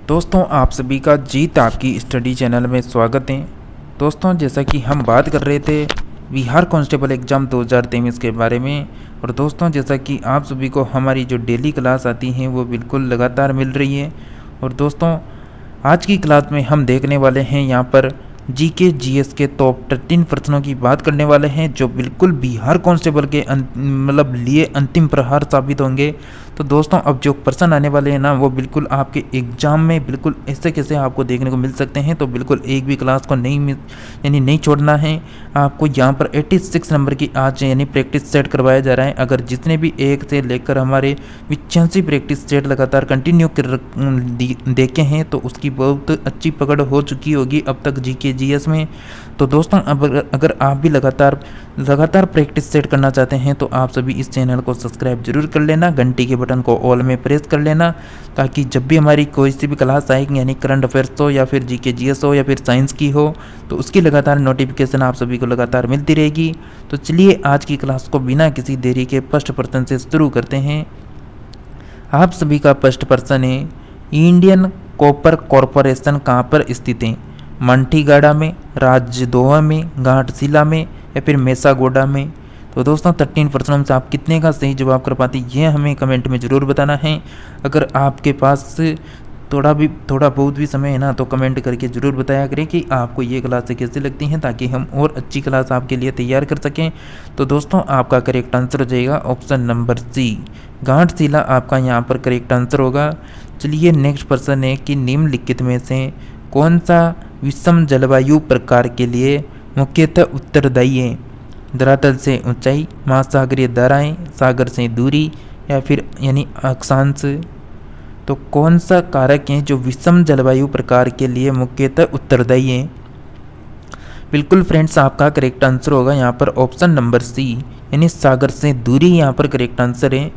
दोस्तों आप सभी का जीत आपकी स्टडी चैनल में स्वागत है। दोस्तों जैसा कि हम बात कर रहे थे बिहार कांस्टेबल एग्ज़ाम 2023 के बारे में, और दोस्तों जैसा कि आप सभी को हमारी जो डेली क्लास आती हैं वो बिल्कुल लगातार मिल रही है। और दोस्तों आज की क्लास में हम देखने वाले हैं यहाँ पर जीके जीएस के टॉप 13 प्रश्नों की बात करने वाले हैं जो बिल्कुल बिहार कांस्टेबल के मतलब लिए अंतिम प्रहार साबित होंगे। तो दोस्तों अब जो प्रश्न आने वाले हैं ना वो बिल्कुल आपके एग्जाम में बिल्कुल ऐसे कैसे आपको देखने को मिल सकते हैं। तो बिल्कुल एक भी क्लास को नहीं छोड़ना है आपको। यहाँ पर 86 नंबर की आज यानी प्रैक्टिस सेट करवाया जा रहा है। अगर जितने भी एक से लेकर हमारे 85 प्रैक्टिस सेट लगातार कंटिन्यू देखे हैं तो उसकी बहुत अच्छी पकड़ हो चुकी होगी अब तक जीके जीएस में। तो दोस्तों अब अगर आप भी लगातार प्रैक्टिस सेट करना चाहते हैं तो आप सभी इस चैनल को सब्सक्राइब जरूर कर लेना, घंटी के बटन को ऑल में प्रेस कर लेना, ताकि जब भी हमारी कोई सी भी क्लास आएगी यानी करंट अफेयर्स हो या फिर जीके जीएस हो या फिर साइंस की हो तो उसकी लगातार नोटिफिकेशन आप सभी को लगातार मिलती रहेगी। तो चलिए आज की क्लास को बिना किसी देरी के फर्स्ट प्रश्न से शुरू करते हैं। आप सभी का फर्स्ट प्रश्न है, इंडियन कॉपर कॉरपोरेशन कहाँ पर स्थित है? मंठीगाड़ा में, राजदोहा में, घाटशिला में या फिर मेसागोडा में? तो दोस्तों 13 प्रश्नों से आप कितने का सही जवाब कर पाते हैं ये हमें कमेंट में ज़रूर बताना है। अगर आपके पास थोड़ा बहुत भी समय है ना तो कमेंट करके ज़रूर बताया करें कि आपको ये क्लासें कैसी लगती हैं, ताकि हम और अच्छी क्लास आपके लिए तैयार कर सकें। तो दोस्तों आपका करेक्ट आंसर हो जाएगा ऑप्शन नंबर सी, घाटशिला आपका यहाँ पर करेक्ट आंसर होगा। चलिए नेक्स्ट प्रश्न है कि निम्नलिखित में से कौन सा विषम जलवायु प्रकार के लिए मुख्यतः उत्तरदायी है? धरातल से ऊंचाई, महासागरीय धाराएं, सागर से दूरी या फिर यानी अक्षांश? तो कौन सा कारक है जो विषम जलवायु प्रकार के लिए मुख्यतः उत्तरदायी है? बिल्कुल फ्रेंड्स आपका करेक्ट आंसर होगा यहाँ पर ऑप्शन नंबर सी यानी सागर से दूरी यहाँ पर करेक्ट आंसर है।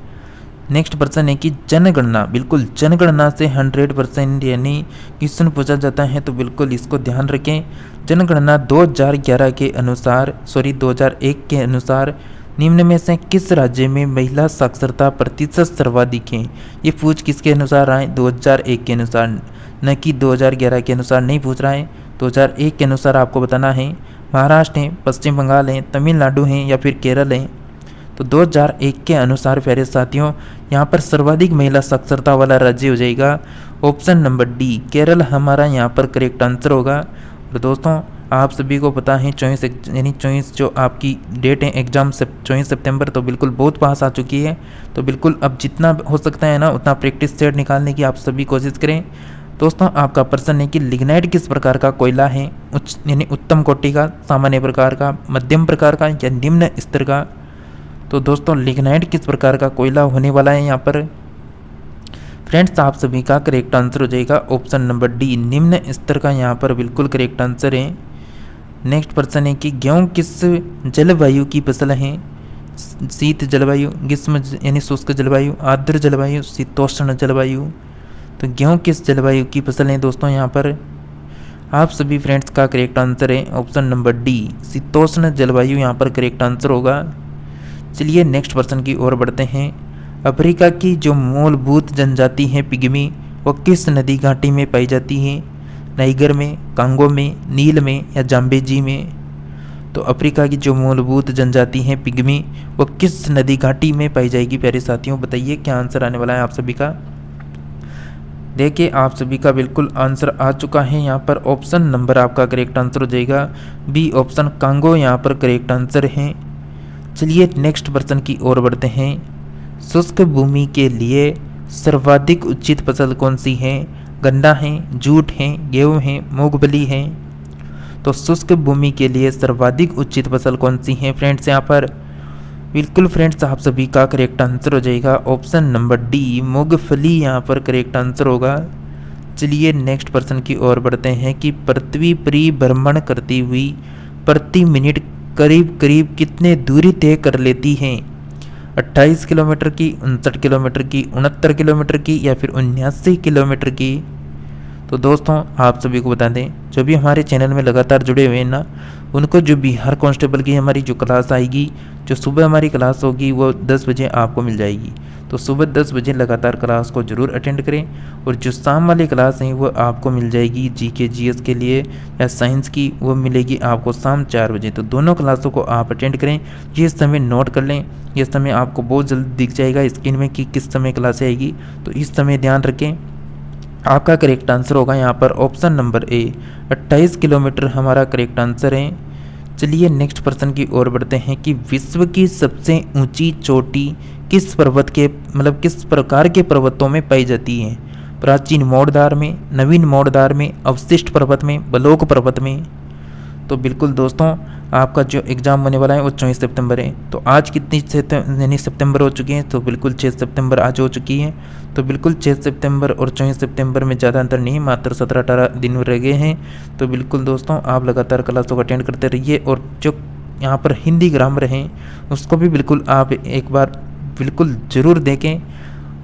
नेक्स्ट प्रश्न है कि जनगणना, बिल्कुल जनगणना से 100% यानी क्वेश्चन पूछा जाता है तो बिल्कुल इसको ध्यान रखें। जनगणना 2011 के अनुसार 2001 के अनुसार निम्न में से किस राज्य में महिला साक्षरता प्रतिशत सर्वाधिक है? ये पूछ किसके अनुसार आए? 2001 के अनुसार, न कि 2011 के अनुसार नहीं पूछ रहा है। 2001 के अनुसार आपको बताना है। महाराष्ट्र है, पश्चिम बंगाल है, तमिलनाडु है या फिर केरल है? तो 2001 के अनुसार प्यारे साथियों यहाँ पर सर्वाधिक महिला साक्षरता वाला राज्य हो जाएगा ऑप्शन नंबर डी, केरल हमारा यहाँ पर करेक्ट आंसर होगा। और दोस्तों आप सभी को पता है 24 जो आपकी डेट है एग्जाम 24 सितंबर, तो बिल्कुल बहुत पास आ चुकी है। तो बिल्कुल अब जितना हो सकता है ना उतना प्रैक्टिस सेट निकालने की आप सभी कोशिश करें। दोस्तों आपका प्रश्न है कि लिग्नाइट किस प्रकार का कोयला है? यानी उत्तम कोटि का, सामान्य प्रकार का, मध्यम प्रकार का या निम्न स्तर का? तो दोस्तों लिग्नाइट किस प्रकार का कोयला होने वाला है यहाँ पर? फ्रेंड्स आप सभी का करेक्ट आंसर हो जाएगा ऑप्शन नंबर डी, निम्न स्तर का यहाँ पर बिल्कुल करेक्ट आंसर है। नेक्स्ट प्रश्न है कि गेहूँ किस जलवायु की फसल है? शीत जलवायु, ग्रीष्म यानी शुष्क जलवायु, आर्द्र जलवायु, शीतोष्ण जलवायु? तो गेहूँ किस जलवायु की फसल है दोस्तों यहाँ पर? आप सभी फ्रेंड्स का करेक्ट आंसर है ऑप्शन नंबर डी, शीतोष्ण जलवायु यहाँ पर करेक्ट आंसर होगा। चलिए नेक्स्ट प्रश्न की ओर बढ़ते हैं। अफ्रीका की जो मूलभूत जनजाति है पिग्मी, वो किस नदी घाटी में पाई जाती है? नाइगर में, कांगो में, नील में या जाम्बेजी में? तो अफ्रीका की जो मूलभूत जनजाति है पिग्मी वो किस नदी घाटी में पाई जाएगी प्यारे साथियों? बताइए क्या आंसर आने वाला है आप सभी का। देखिए आप सभी का बिल्कुल आंसर आ चुका है यहाँ पर ऑप्शन नंबर आपका करेक्ट आंसर हो जाएगा बी, ऑप्शन कांगो यहाँ पर करेक्ट आंसर है। चलिए नेक्स्ट प्रश्न की ओर बढ़ते हैं। शुष्क भूमि के लिए सर्वाधिक उचित फसल कौन सी है? गन्ना है, जूट है, गेहूँ है, मूंगफली है? तो शुष्क भूमि के लिए सर्वाधिक उचित फसल कौन सी है फ्रेंड्स यहाँ पर? बिल्कुल फ्रेंड्स आप सभी का करेक्ट आंसर हो जाएगा ऑप्शन नंबर डी, मूंगफली यहाँ पर करेक्ट आंसर होगा। चलिए नेक्स्ट प्रश्न की ओर बढ़ते हैं कि पृथ्वी परिभ्रमण करती हुई प्रति मिनट करीब कितने दूरी तय कर लेती हैं? 28 किलोमीटर की, 59 किलोमीटर की, 69 किलोमीटर की या फिर 79 किलोमीटर की? तो दोस्तों आप सभी को बता दें जो भी हमारे चैनल में लगातार जुड़े हुए हैं ना उनको जो बिहार कांस्टेबल की हमारी जो क्लास आएगी, जो सुबह हमारी क्लास होगी वो 10 बजे आपको मिल जाएगी। तो सुबह 10 बजे लगातार क्लास को ज़रूर अटेंड करें। और जो शाम वाली क्लास है वो आपको मिल जाएगी जीके जीएस के लिए या साइंस की, वो मिलेगी आपको शाम 4 बजे। तो दोनों क्लासों को आप अटेंड करें। ये समय नोट कर लें, ये समय आपको बहुत जल्द दिख जाएगा स्क्रीन में कि किस समय क्लास आएगी, तो इस समय ध्यान रखें। आपका करेक्ट आंसर होगा यहाँ पर ऑप्शन नंबर ए, 28 किलोमीटर हमारा करेक्ट आंसर है। चलिए नेक्स्ट प्रश्न की ओर बढ़ते हैं कि विश्व की सबसे ऊंची चोटी किस पर्वत के किस प्रकार के पर्वतों में पाई जाती है? प्राचीन मोड़धार में, नवीन मोड़धार में, अवशिष्ट पर्वत में, बलोक पर्वत में। तो बिल्कुल दोस्तों, आपका जो एग्ज़ाम होने वाला है वो 24 सितंबर है। तो आज कितनी यानी सितंबर हो चुकी हैं? तो बिल्कुल 6 सितंबर आज हो चुकी है। तो बिल्कुल 6 सितंबर और 24 सितंबर में ज़्यादा अंतर नहीं, मात्र 17-18 दिन रह गए हैं। तो बिल्कुल दोस्तों, आप लगातार क्लासों को अटेंड करते रहिए और जो यहाँ पर हिंदी ग्रामर हैं उसको भी बिल्कुल आप एक बार बिल्कुल ज़रूर देखें।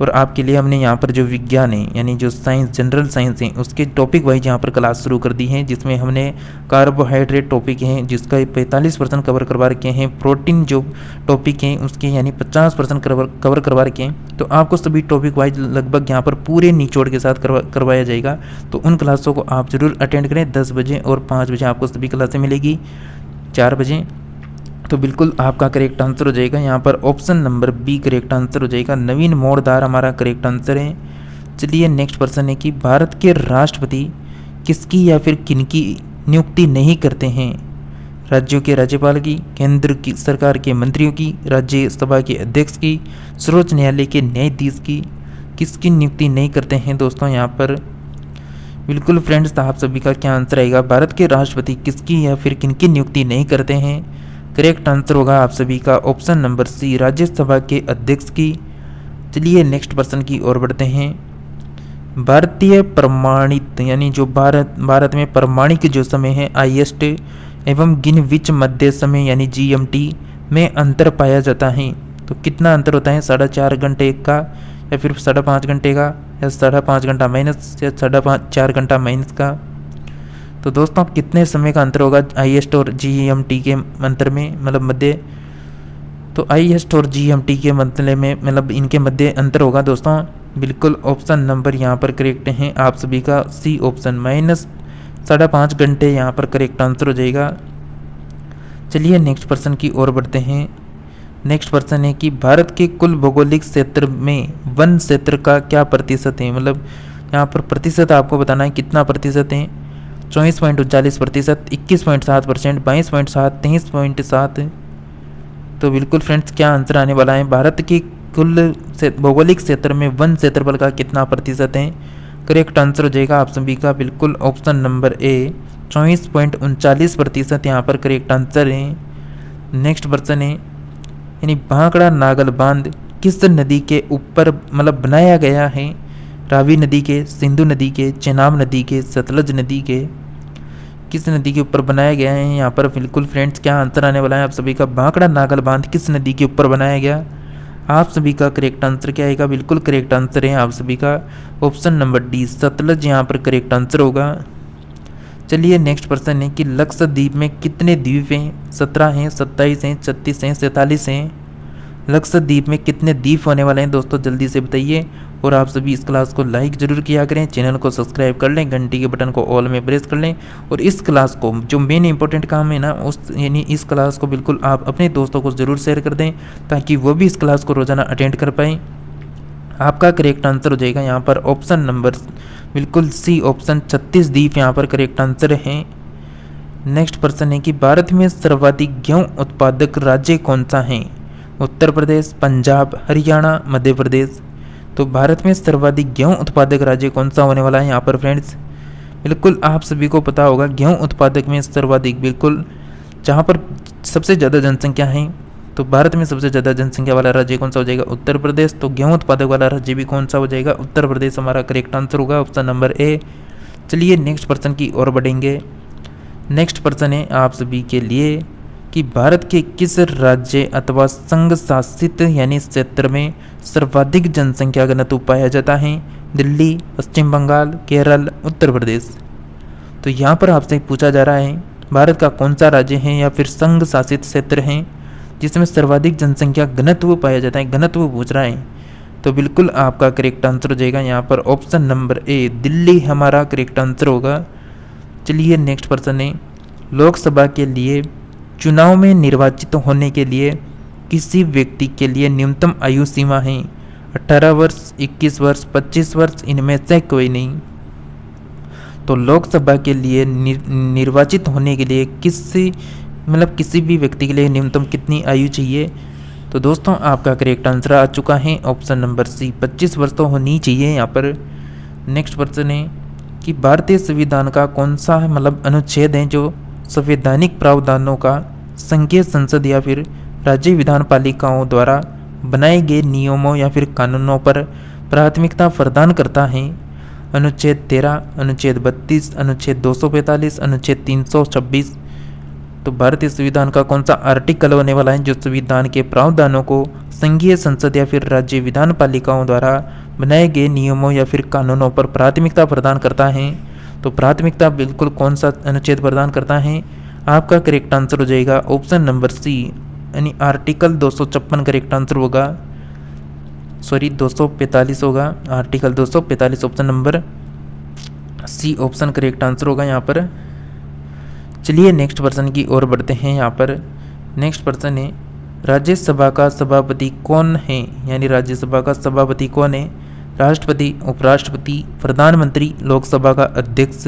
और आपके लिए हमने यहाँ पर जो विज्ञान है यानी जो साइंस, जनरल साइंस है, उसके टॉपिक वाइज यहाँ पर क्लास शुरू कर दी है, जिसमें हमने कार्बोहाइड्रेट टॉपिक हैं जिसका 45% कवर करवा रखे हैं। प्रोटीन जो टॉपिक हैं उसके यानी 50% कवर करवा रखे हैं। तो आपको सभी टॉपिक वाइज लगभग यहाँ पर पूरे निचोड़ के साथ करवाया जाएगा। तो उन क्लासों को आप ज़रूर अटेंड करें। 10 बजे और 5 बजे आपको सभी क्लासें मिलेगी, 4 बजे। तो बिल्कुल आपका करेक्ट आंसर हो जाएगा यहाँ पर option number B correct answer हो जाएगा। नवीन मोड़धार हमारा करेक्ट आंसर है। चलिए नेक्स्ट प्रश्न है कि भारत के राष्ट्रपति किसकी या फिर किनकी नियुक्ति नहीं करते हैं? राज्यों के राज्यपाल की, केंद्र की सरकार के मंत्रियों की, राज्यसभा के अध्यक्ष की, सर्वोच्च न्यायालय के न्यायाधीश की, किसकी नियुक्ति नहीं करते हैं दोस्तों? यहाँ पर बिल्कुल फ्रेंड्स, आप सभी का क्या आंसर आएगा? भारत के राष्ट्रपति किसकी या फिर किनकी नियुक्ति नहीं करते हैं? करेक्ट आंसर होगा आप सभी का ऑप्शन नंबर सी, राज्यसभा के अध्यक्ष की। चलिए नेक्स्ट प्रश्न की ओर बढ़ते हैं। भारतीय प्रमाणित यानी जो भारत में प्रमाणिक जो समय है IST एवं ग्रीनविच मध्य समय यानी GMT में अंतर पाया जाता है। तो कितना अंतर होता है? 4.5 घंटे का या फिर 5.5 घंटे का या 5.5 घंटा माइनस या 4 घंटा माइनस का? तो दोस्तों, कितने समय का अंतर होगा IST और GMT के अंतर में मध्य? तो IST और GMT के मतलब में इनके मध्य अंतर होगा दोस्तों। बिल्कुल ऑप्शन नंबर यहाँ पर करेक्ट है आप सभी का सी ऑप्शन, -5.5 घंटे यहाँ पर करेक्ट आंसर हो जाएगा। चलिए नेक्स्ट प्रश्न की ओर बढ़ते हैं। नेक्स्ट प्रश्न है कि भारत के कुल भौगोलिक क्षेत्र में वन क्षेत्र का क्या प्रतिशत है? यहाँ पर प्रतिशत आपको बताना है कितना प्रतिशत है। 24.39%, 21.7%, 22.7%, 23.7%। तो बिल्कुल फ्रेंड्स, क्या आंसर आने वाला है? भारत के कुल भौगोलिक क्षेत्र में वन क्षेत्रफल का कितना प्रतिशत है? करेक्ट आंसर हो जाएगा आप सभी का बिल्कुल ऑप्शन नंबर ए, 24.39% यहाँ पर करेक्ट आंसर है। नेक्स्ट प्रश्न है यानी भाखड़ा नागल बांध किस नदी के ऊपर बनाया गया है? रावी नदी के, सिंधु नदी के, चेनाब नदी के, सतलज नदी के, किस नदी के ऊपर बनाया गया है? यहाँ पर बिल्कुल फ्रेंड्स, क्या आंसर आने वाला है आप सभी का? भाखड़ा नागल बांध किस नदी के ऊपर बनाया गया? आप सभी का करेक्ट आंसर क्या आएगा? बिल्कुल करेक्ट आंसर है आप सभी का ऑप्शन नंबर डी, सतलज यहाँ पर करेक्ट आंसर होगा। चलिए नेक्स्ट प्रश्न है कि लक्षद्वीप में कितने द्वीप हैं? 17 हैं, 27 हैं, 36 हैं, 47 हैं। लक्षद्वीप में कितने द्वीप होने वाले हैं दोस्तों? जल्दी से बताइए। और आप सभी इस क्लास को लाइक ज़रूर किया करें, चैनल को सब्सक्राइब कर लें, घंटी के बटन को ऑल में प्रेस कर लें। और इस क्लास को जो मेन इंपॉर्टेंट काम है ना, उस यानी इस क्लास को बिल्कुल आप अपने दोस्तों को ज़रूर शेयर कर दें ताकि वो भी इस क्लास को रोज़ाना अटेंड कर पाएँ। आपका करेक्ट आंसर हो जाएगा यहाँ पर ऑप्शन नंबर बिल्कुल सी ऑप्शन, 36 द्वीप यहाँ पर करेक्ट आंसर है। नेक्स्ट प्रश्न है कि भारत में सर्वाधिक गेहूँ उत्पादक राज्य कौन सा है? उत्तर प्रदेश, पंजाब, हरियाणा, मध्य प्रदेश। तो भारत में सर्वाधिक गेहूं उत्पादक राज्य कौन सा होने वाला है यहाँ पर फ्रेंड्स? बिल्कुल आप सभी को पता होगा गेहूं उत्पादक में सर्वाधिक बिल्कुल जहाँ पर सबसे ज़्यादा जनसंख्या है, तो भारत में सबसे ज़्यादा जनसंख्या वाला राज्य कौन सा हो जाएगा? उत्तर प्रदेश। तो गेहूं उत्पादक वाला राज्य भी कौन सा हो जाएगा? उत्तर प्रदेश हमारा करेक्ट आंसर होगा ऑप्शन नंबर ए। चलिए नेक्स्ट प्रश्न की ओर बढ़ेंगे। नेक्स्ट प्रश्न है आप सभी के लिए कि भारत के किस राज्य अथवा संघ शासित यानी क्षेत्र में सर्वाधिक जनसंख्या घनत्व पाया जाता है? दिल्ली, पश्चिम बंगाल, केरल, उत्तर प्रदेश। तो यहाँ पर आपसे पूछा जा रहा है भारत का कौन सा राज्य है या फिर संघ शासित क्षेत्र है जिसमें सर्वाधिक जनसंख्या घनत्व पाया जाता है? घनत्व पूछ रहा है। तो बिल्कुल आपका करेक्ट आंसर हो जाएगा यहाँ पर ऑप्शन नंबर ए, दिल्ली हमारा करेक्ट आंसर होगा। चलिए नेक्स्ट प्रश्न है, लोकसभा के लिए चुनाव में निर्वाचित होने के लिए किसी व्यक्ति के लिए न्यूनतम आयु सीमा है 18 वर्ष, 21 वर्ष, 25 वर्ष, इनमें से कोई नहीं। तो लोकसभा के लिए निर्वाचित होने के लिए किसी भी व्यक्ति के लिए न्यूनतम कितनी आयु चाहिए? तो दोस्तों आपका करेक्ट आंसर आ चुका है ऑप्शन नंबर सी, 25 वर्ष तो होनी चाहिए यहाँ पर। नेक्स्ट प्रश्न है कि भारतीय संविधान का कौन सा अनुच्छेद है जो संवैधानिक प्रावधानों का संघीय संसद या फिर राज्य विधान पालिकाओं द्वारा बनाए गए नियमों या फिर कानूनों पर प्राथमिकता प्रदान करता है? अनुच्छेद 13, अनुच्छेद 32, अनुच्छेद 245, अनुच्छेद 326। तो भारतीय संविधान का कौन सा आर्टिकल होने वाला है जो संविधान के प्रावधानों को संघीय संसद या फिर राज्य विधान पालिकाओं द्वारा बनाए गए नियमों या फिर कानूनों पर प्राथमिकता प्रदान करता है? तो प्राथमिकता बिल्कुल कौन सा अनुच्छेद प्रदान करता है? आपका करेक्ट आंसर हो जाएगा ऑप्शन नंबर सी, यानी आर्टिकल 256 करेक्ट आंसर होगा। 245 होगा, article 245 option number C option correct answer होगा यहाँ पर। चलिए नेक्स्ट प्रश्न की ओर बढ़ते हैं। यहाँ पर नेक्स्ट प्रश्न है, राज्यसभा का सभापति कौन है? यानी राज्यसभा का सभापति कौन है? राष्ट्रपति, उपराष्ट्रपति, प्रधानमंत्री, लोकसभा का अध्यक्ष।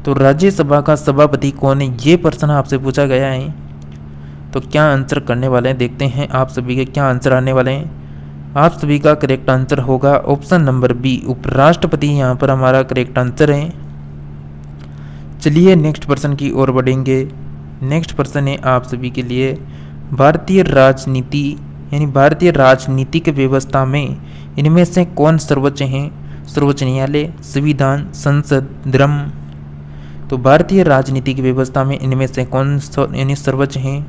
तो राज्यसभा का सभापति कौन है, ये प्रश्न आपसे पूछा गया है। तो क्या आंसर करने वाले हैं, देखते हैं आप सभी के क्या आंसर आने वाले हैं। आप सभी का करेक्ट आंसर होगा ऑप्शन नंबर बी, उपराष्ट्रपति यहाँ पर हमारा करेक्ट आंसर है। चलिए नेक्स्ट प्रश्न की ओर बढ़ेंगे। नेक्स्ट प्रश्न है आप सभी के लिए, भारतीय राजनीति यानी भारतीय राजनीतिक व्यवस्था में इनमें से कौन सर्वोच्च है? सर्वोच्च न्यायालय, संविधान, संसद, धर्म। तो भारतीय राजनीतिक व्यवस्था में इनमें से कौन यानी सर्वोच्च है?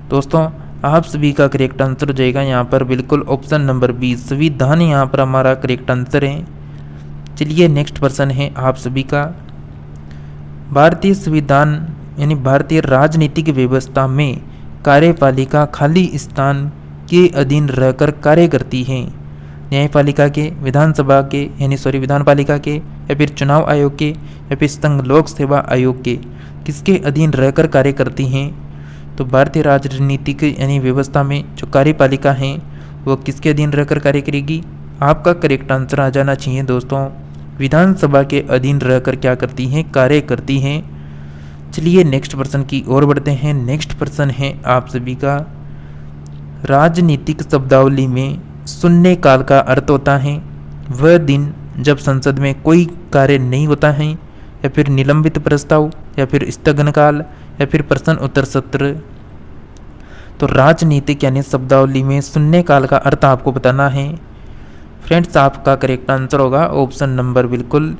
दोस्तों आप सभी का करेक्ट आंसर हो जाएगा यहाँ पर बिल्कुल ऑप्शन नंबर बी, संविधान यहाँ पर हमारा करेक्ट आंसर है। चलिए नेक्स्ट प्रश्न है आप सभी का, भारतीय संविधान यानी भारतीय राजनीतिक व्यवस्था में कार्यपालिका खाली स्थान के अधीन रहकर कार्य करती है? न्यायपालिका के, विधानसभा के विधान पालिका के, या फिर चुनाव आयोग के, या फिर संघ लोक सेवा आयोग के, किसके अधीन रहकर कार्य करती हैं? तो भारतीय राजनीतिक यानी व्यवस्था में जो कार्यपालिका है वो किसके अधीन रहकर कार्य करेगी? आपका करेक्ट आंसर आ जाना चाहिए दोस्तों, विधानसभा के अधीन रहकर क्या करती हैं? कार्य करती हैं। चलिए नेक्स्ट प्रश्न की ओर बढ़ते हैं। नेक्स्ट प्रश्न है आप सभी का, राजनीतिक शब्दावली में शून्य काल का अर्थ होता है वह दिन जब संसद में कोई कार्य नहीं होता है, या फिर निलंबित प्रस्ताव, या फिर स्थगन काल, या फिर प्रश्न उत्तर सत्र। तो राजनीतिक यानी शब्दावली में शून्य काल का अर्थ आपको बताना है। फ्रेंड्स आपका करेक्ट आंसर होगा ऑप्शन नंबर बिल्कुल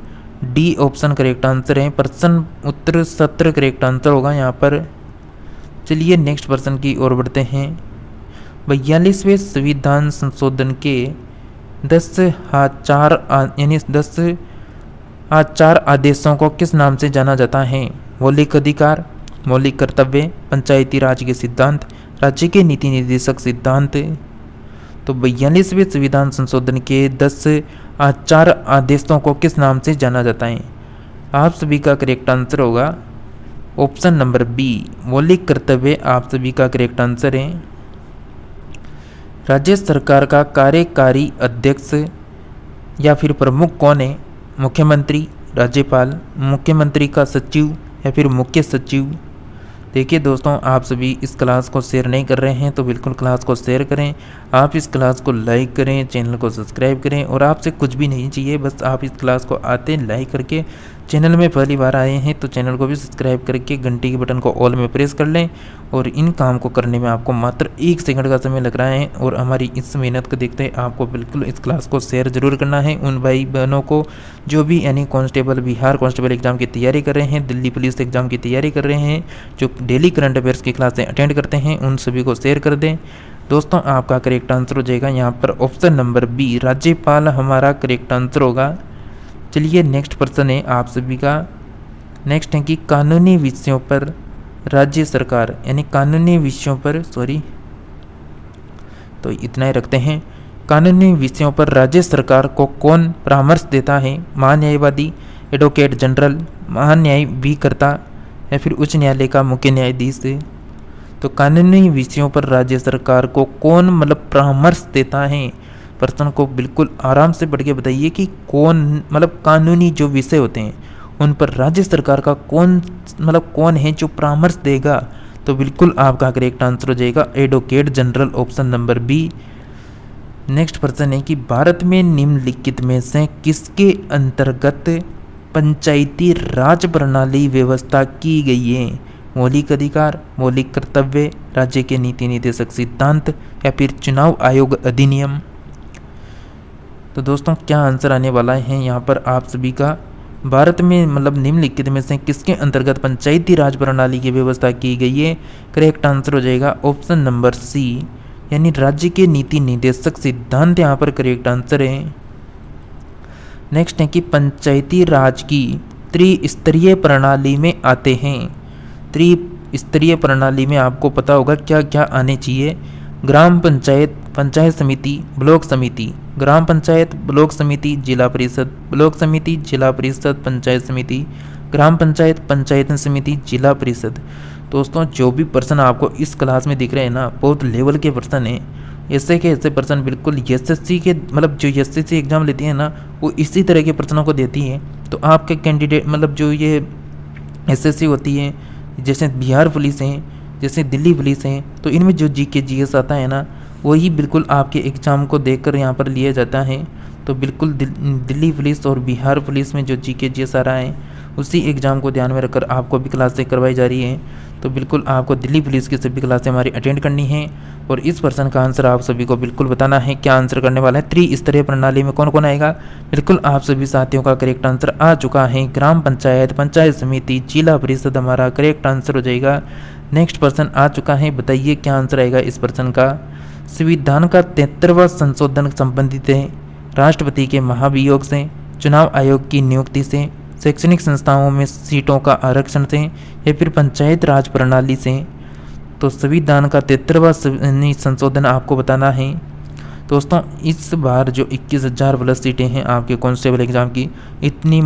डी ऑप्शन करेक्ट आंसर है, प्रश्न उत्तर सत्र करेक्ट आंसर होगा यहाँ पर। चलिए नेक्स्ट प्रश्न की ओर बढ़ते हैं। 42वें संविधान संशोधन के 10 आदेशों को किस नाम से जाना जाता है? मौलिक अधिकार, मौलिक कर्तव्य, पंचायती राज के सिद्धांत, राज्य के नीति निर्देशक सिद्धांत। तो 42वें संविधान संशोधन के 10 आदेशों को किस नाम से जाना जाता है? आप सभी का करेक्ट आंसर होगा ऑप्शन नंबर बी, मौलिक कर्तव्य आप सभी का करेक्ट आंसर है। राज्य सरकार का कार्यकारी अध्यक्ष या फिर प्रमुख कौन है? मुख्यमंत्री, राज्यपाल, मुख्यमंत्री का सचिव, या फिर मुख्य सचिव। देखिए दोस्तों आप सभी इस क्लास को शेयर नहीं कर रहे हैं तो बिल्कुल क्लास को शेयर करें, आप इस क्लास को लाइक करें, चैनल को सब्सक्राइब करें, और आपसे कुछ भी नहीं चाहिए, बस आप इस क्लास को आते लाइक करके, चैनल में पहली बार आए हैं तो चैनल को भी सब्सक्राइब करके घंटी के बटन को ऑल में प्रेस कर लें। और इन काम को करने में आपको मात्र 1 सेकंड का समय लग रहा है, और हमारी इस मेहनत को देखते आपको बिल्कुल इस क्लास को शेयर जरूर करना है उन भाई बहनों को जो भी यानी कांस्टेबल, बिहार कांस्टेबल एग्जाम की तैयारी कर रहे हैं, दिल्ली पुलिस एग्जाम की तैयारी कर रहे हैं, जो डेली करंट अफेयर्स की क्लासें अटेंड करते हैं, उन सभी को शेयर कर दें। दोस्तों आपका करेक्ट आंसर हो जाएगा यहाँ पर ऑप्शन नंबर बी, राज्यपाल हमारा करेक्ट आंसर होगा। चलिए नेक्स्ट प्रश्न है आप सभी का, नेक्स्ट है कि कानूनी विषयों पर राज्य सरकार यानी कानूनी विषयों पर तो इतना ही रखते हैं। कानूनी विषयों पर राज्य सरकार को कौन परामर्श देता है? महान्यायवादी, एडवोकेट जनरल, महान्यायभिकर्ता या फिर उच्च न्यायालय का मुख्य न्यायाधीश। तो कानूनी विषयों पर राज्य सरकार को कौन परामर्श देता है? प्रश्न को बिल्कुल आराम से पढ़ के बताइए कि कौन कानूनी जो विषय होते हैं उन पर राज्य सरकार का कौन है जो परामर्श देगा? तो बिल्कुल आपका करेक्ट आंसर हो जाएगा advocate general, option number B. Next प्रश्न है कि भारत में निम्नलिखित में से किसके अंतर्गत पंचायती राज प्रणाली व्यवस्था की गई है? मौलिक अधिकार, मौलिक कर्तव्य, राज्य के नीति निर्देशक सिद्धांत या फिर चुनाव आयोग अधिनियम। तो दोस्तों क्या आंसर आने वाला है यहाँ पर आप सभी का? भारत में निम्नलिखित में से किसके अंतर्गत पंचायती राज प्रणाली की व्यवस्था की गई है? करेक्ट आंसर हो जाएगा ऑप्शन नंबर सी, यानी राज्य के नीति निर्देशक सिद्धांत यहाँ पर करेक्ट आंसर है। नेक्स्ट है कि पंचायती राज की त्रिस्तरीय प्रणाली में आते हैं। त्रिस्तरीय प्रणाली में आपको पता होगा क्या क्या आने चाहिए? ग्राम पंचायत, पंचायत समिति, ब्लॉक समिति, ग्राम पंचायत, ब्लॉक समिति, जिला परिषद, ब्लॉक समिति, जिला परिषद, पंचायत समिति, ग्राम पंचायत, पंचायत समिति, जिला परिषद। दोस्तों जो भी प्रश्न आपको इस क्लास में दिख रहे हैं ना, बहुत लेवल के प्रश्न हैं। ऐसे के ऐसे प्रश्न बिल्कुल एसएससी के जो एसएससी एग्जाम लेती है ना, वो इसी तरह के प्रश्नों को देती है। तो आपके कैंडिडेट जो ये एसएससी होती है, जैसे बिहार पुलिस है, जैसे दिल्ली पुलिस है, तो इनमें जो जीके जीएस आता है ना, वही बिल्कुल आपके एग्ज़ाम को देखकर यहाँ पर लिया जाता है। तो बिल्कुल दिल्ली पुलिस और बिहार पुलिस में जो जीके जीएस आ रहा है, उसी एग्ज़ाम को ध्यान में रखकर आपको भी क्लासें करवाई जा रही है। तो बिल्कुल आपको दिल्ली पुलिस की सभी क्लासें हमारी अटेंड करनी है और इस प्रश्न का आंसर आप सभी को बिल्कुल बताना है। क्या आंसर करने वाला है? त्रिस्तरीय प्रणाली में कौन कौन आएगा? बिल्कुल आप सभी साथियों का करेक्ट आंसर आ चुका है। ग्राम पंचायत, पंचायत समिति, जिला परिषद हमारा करेक्ट आंसर हो जाएगा। नेक्स्ट प्रश्न आ चुका है, बताइए क्या आंसर आएगा इस प्रश्न का? संविधान का 73वां संशोधन संबंधित है राष्ट्रपति के महाभियोग से, चुनाव आयोग की नियुक्ति से, शैक्षणिक संस्थाओं में सीटों का आरक्षण से या फिर पंचायत राज प्रणाली से। तो संविधान का 73वां संशोधन आपको बताना है। दोस्तों इस बार जो 21,000 प्लस सीटें हैं आपके कांस्टेबल एग्ज़ाम की, इतनी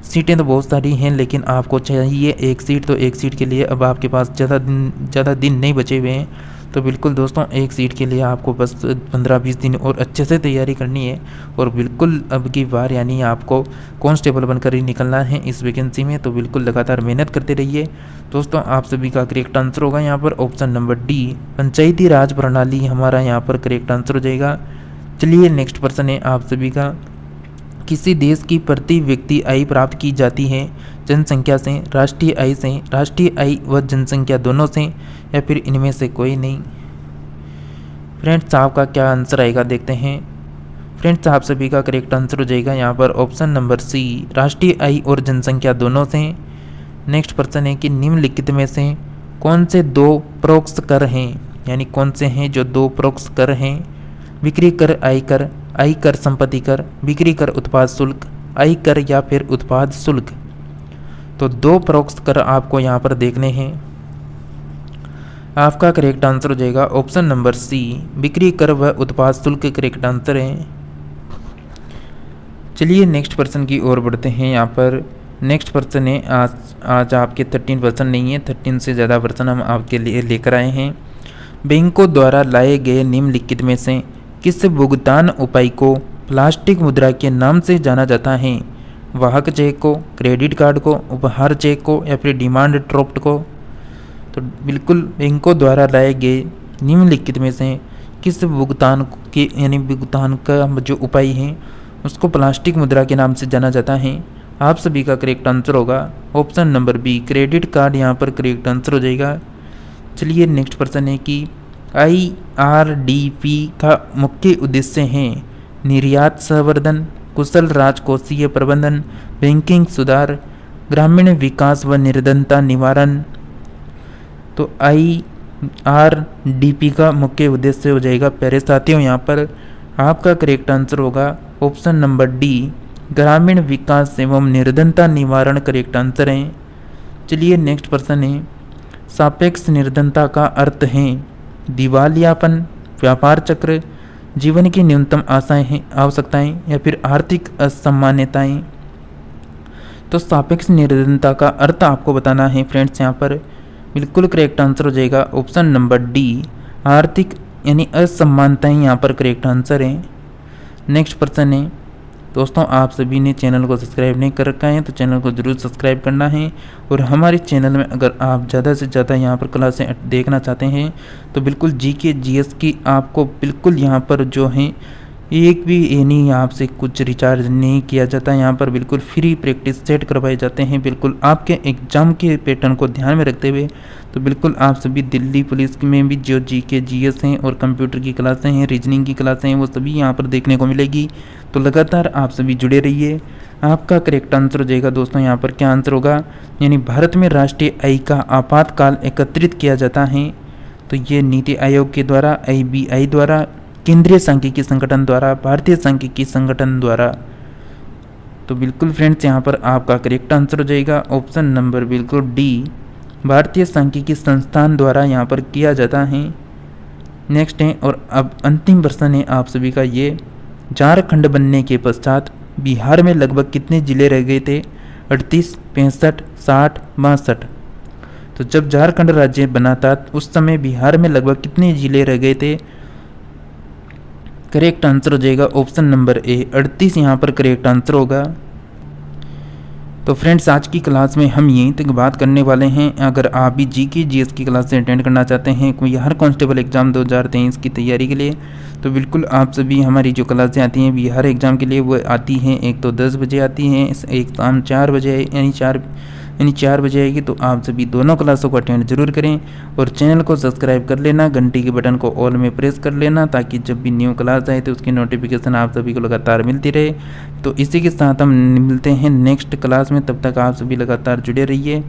सीटें तो बहुत सारी हैं, लेकिन आपको चाहिए एक सीट। तो एक सीट के लिए अब आपके पास ज़्यादा दिन नहीं बचे हुए हैं। तो बिल्कुल दोस्तों एक सीट के लिए आपको बस 15-20 दिन और अच्छे से तैयारी करनी है और बिल्कुल अब की बार यानी आपको कांस्टेबल बनकर ही निकलना है इस वैकेंसी में। तो बिल्कुल लगातार मेहनत करते रहिए। दोस्तों आप सभी का करेक्ट आंसर होगा यहाँ पर ऑप्शन नंबर डी, पंचायती राज प्रणाली हमारा यहाँ पर करेक्ट आंसर हो जाएगा। चलिए नेक्स्ट प्रश्न है आप सभी का, किसी देश की प्रति व्यक्ति आय प्राप्त की जाती है जनसंख्या से, राष्ट्रीय आय से, राष्ट्रीय आय व जनसंख्या दोनों से या फिर इनमें से कोई नहीं? फ्रेंड्स आपका क्या आंसर आएगा देखते हैं। फ्रेंड्स आप सभी का करेक्ट आंसर हो जाएगा यहाँ पर ऑप्शन नंबर सी, राष्ट्रीय आय और जनसंख्या दोनों से। नेक्स्ट प्रश्न है कि निम्नलिखित में से कौन से दो परोक्ष कर हैं, यानी कौन से हैं जो दो परोक्ष कर हैं? बिक्री कर, आय कर संपत्ति कर, बिक्री कर उत्पाद शुल्क, आय कर या फिर उत्पाद शुल्क। तो दो परोक्ष कर आपको यहाँ पर देखने हैं। आपका करेक्ट आंसर हो जाएगा ऑप्शन नंबर सी, बिक्री कर व उत्पाद शुल्क करेक्ट आंसर है। चलिए नेक्स्ट प्रश्न की ओर बढ़ते हैं। यहाँ पर नेक्स्ट प्रश्न है, आज आपके 13 प्रश्न नहीं है, 13 से ज़्यादा प्रश्न हम आपके लिए लेकर आए हैं। बैंकों द्वारा लाए गए निम्नलिखित में से किस भुगतान उपाय को प्लास्टिक मुद्रा के नाम से जाना जाता है? वाहक चेक को, क्रेडिट कार्ड को, उपहार चेक को या फिर डिमांड ड्राफ्ट को? तो बिल्कुल बैंकों द्वारा लाए गए निम्नलिखित में से किस भुगतान के यानी भुगतान का जो उपाय है उसको प्लास्टिक मुद्रा के नाम से जाना जाता है? आप सभी का करेक्ट आंसर होगा option number B, credit card यहाँ पर करेक्ट आंसर हो जाएगा। चलिए नेक्स्ट प्रश्न है कि IRDP का मुख्य उद्देश्य है निर्यात संवर्धन, कुशल राजकोषीय प्रबंधन, बैंकिंग सुधार, ग्रामीण विकास व निर्धनता निवारण। तो IRDP का मुख्य उद्देश्य हो जाएगा प्यारे साथियों यहाँ पर आपका करेक्ट आंसर होगा ऑप्शन नंबर डी, ग्रामीण विकास एवं निर्धनता निवारण करेक्ट आंसर है। चलिए नेक्स्ट प्रश्न है, सापेक्ष निर्धनता का अर्थ है दिवालियापन, व्यापार चक्र, जीवन की न्यूनतम आशाएं हैं, आवश्यकताएं या फिर आर्थिक असमानताएं। तो सापेक्ष निरंतरता का अर्थ आपको बताना है फ्रेंड्स। यहाँ पर बिल्कुल करेक्ट आंसर हो जाएगा ऑप्शन नंबर डी, आर्थिक यानी असमानताएं यहाँ पर करेक्ट आंसर है। नेक्स्ट प्रश्न है दोस्तों, आप सभी ने चैनल को सब्सक्राइब नहीं कर रखा है तो चैनल को ज़रूर सब्सक्राइब करना है। और हमारे चैनल में अगर आप ज़्यादा से ज़्यादा यहाँ पर क्लासें देखना चाहते हैं तो बिल्कुल जीके जीएस की आपको बिल्कुल यहाँ पर जो है एक भी यानी आपसे कुछ रिचार्ज नहीं किया जाता। यहाँ पर बिल्कुल फ्री प्रैक्टिस सेट करवाए जाते हैं, बिल्कुल आपके एग्ज़ाम के पैटर्न को ध्यान में रखते हुए। तो बिल्कुल आप सभी दिल्ली पुलिस में भी जो जीके जीएस हैं और कंप्यूटर की क्लासें हैं, रीजनिंग की क्लासें हैं, वो सभी यहाँ पर देखने को मिलेगी। तो लगातार आप सभी जुड़े रहिए। आपका करेक्ट आंसर हो जाएगा दोस्तों यहाँ पर क्या आंसर होगा, यानी भारत में राष्ट्रीय आय का आपातकाल एकत्रित किया जाता है। तो ये नीति आयोग के द्वारा, IBI द्वारा, केंद्रीय सांख्यिकी संगठन द्वारा, भारतीय सांख्यिकी संगठन द्वारा। तो बिल्कुल फ्रेंड्स यहाँ पर आपका करेक्ट आंसर हो जाएगा ऑप्शन नंबर बिल्कुल डी, भारतीय सांख्यिकी संस्थान द्वारा यहाँ पर किया जाता है। नेक्स्ट है और अब अंतिम प्रश्न है आप सभी का ये, झारखंड बनने के पश्चात बिहार में लगभग कितने जिले रह गए थे? 38, 65, 60, 62। तो जब झारखंड राज्य बना था उस समय बिहार में लगभग कितने जिले रह गए थे? करेक्ट आंसर हो जाएगा ऑप्शन नंबर ए, 38 यहाँ पर करेक्ट आंसर होगा। तो फ्रेंड्स आज की क्लास में हम यहीं तक बात करने वाले हैं। अगर आप भी जीके जीएस की क्लास से अटेंड करना चाहते हैं कोई बिहार कांस्टेबल एग्जाम 2023 की तैयारी के लिए, तो बिल्कुल आप सभी हमारी जो क्लासें आती हैं बिहार एग्ज़ाम के लिए वो आती हैं, एक तो 10 बजे आती हैं, एक शाम 4 बजे यानी 4 बजे आएगी। तो आप सभी दोनों क्लासों को अटेंड जरूर करें और चैनल को सब्सक्राइब कर लेना, घंटी के बटन को ऑल में प्रेस कर लेना ताकि जब भी न्यू क्लास आए तो उसकी नोटिफिकेशन आप सभी को लगातार मिलती रहे। तो इसी के साथ हम मिलते हैं नेक्स्ट क्लास में, तब तक आप सभी लगातार जुड़े रहिए।